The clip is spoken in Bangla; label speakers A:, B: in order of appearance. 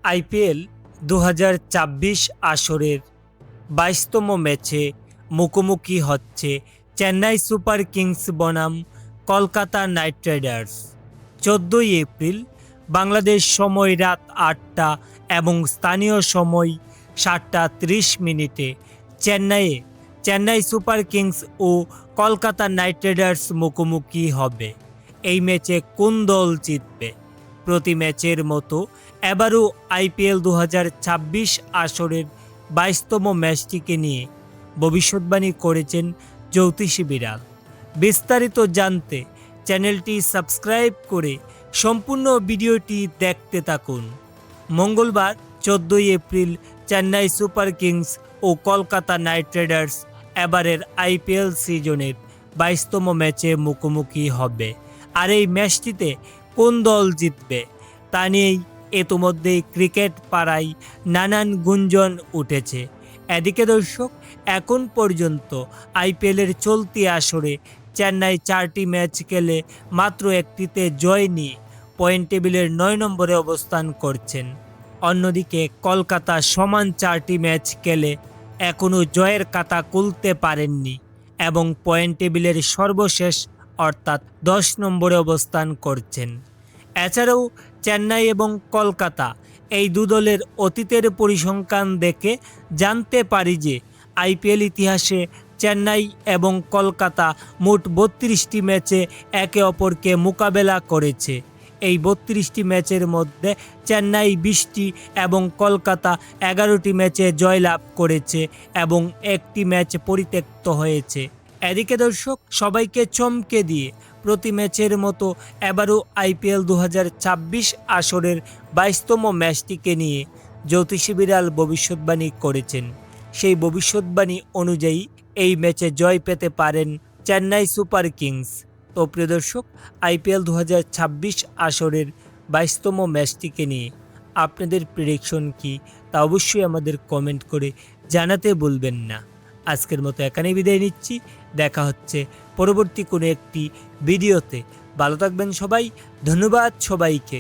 A: আইপিএল ২০২৪ আসরের ২২তম ম্যাচে মুখোমুখি হচ্ছে চেন্নাই সুপার কিংস বনাম কলকাতা নাইট রাইডার্স। ১৪ই এপ্রিল বাংলাদেশ সময় রাত ৮টা এবং স্থানীয় সময় ৭টা ৩০ চেন্নাইয়ে চেন্নাই সুপার কিংস ও কলকাতা নাইট রাইডার্স মুখোমুখি হবে। এই ম্যাচে কোন দল জিতবে? প্রতি ম্যাচের মতো এবারও আইপিএল ২০২৬ আসরের ২২তম ম্যাচটিকে নিয়ে ভবিষ্যৎবাণী করেছেন জ্যোতিষী বিড়াল। বিস্তারিত জানতে চ্যানেলটি সাবস্ক্রাইব করে সম্পূর্ণ ভিডিওটি দেখতে থাকুন। মঙ্গলবার ১৪ই এপ্রিল চেন্নাই সুপার কিংস ও কলকাতা নাইট রাইডার্স এবারের আইপিএল সিজনের ২২তম ম্যাচে মুখোমুখি হবে। আর এই ম্যাচটিতে কোন দল জিতবে তা নিয়েই ইতোমধ্যেই ক্রিকেট পাড়ায় নানান গুঞ্জন উঠেছে। এদিকে দর্শক, এখন পর্যন্ত আইপিএলের চলতি আসরে চেন্নাই ৪টি ম্যাচ খেলে মাত্র একটিতে জয় নিয়ে পয়েন্ট টেবিলের ৯ নম্বরে অবস্থান করছেন। অন্যদিকে কলকাতা সমান ৪টি ম্যাচ খেলে এখনও জয়ের খাতা খুলতে পারেননি এবং পয়েন্ট টেবিলের সর্বশেষ অর্থাৎ ১০ নম্বরে অবস্থান করছেন। এছাড়াও চেন্নাই এবং কলকাতা এই দু দলের অতীতের পরিসংখ্যান দেখে জানতে পারি যে আইপিএল ইতিহাসে চেন্নাই এবং কলকাতা মোট ৩২টি ম্যাচে একে অপরকে মোকাবেলা করেছে। এই ৩২টি ম্যাচের মধ্যে চেন্নাই ২০টি এবং কলকাতা ১১টি ম্যাচে জয়লাভ করেছে এবং একটি ম্যাচ পরিত্যক্ত হয়েছে। এদিকে দর্শক, সবাইকে চমকে দিয়ে প্রতি ম্যাচের মতো এবারও আইপিএল ২০২৬ আসরের ২২তম ম্যাচটিকে নিয়ে জ্যোতিষী বিড়াল ভবিষ্যৎবাণী করেছেন। সেই ভবিষ্যৎবাণী অনুযায়ী এই ম্যাচে জয় পেতে পারেন চেন্নাই সুপার কিংস। তো প্রিয় দর্শক, আইপিএল ২০২৬ আসরের ২২তম ম্যাচটিকে নিয়ে আপনাদের প্রেডিকশন কি তা অবশ্যই আমাদের কমেন্ট করে জানাতে ভুলবেন না। আজকের মতো এখানেই বিদায় নিচ্ছি। দেখা হচ্ছে পরবর্তী কোনো একটি ভিডিওতে। ভালো থাকবেন সবাই। ধন্যবাদ সবাইকে।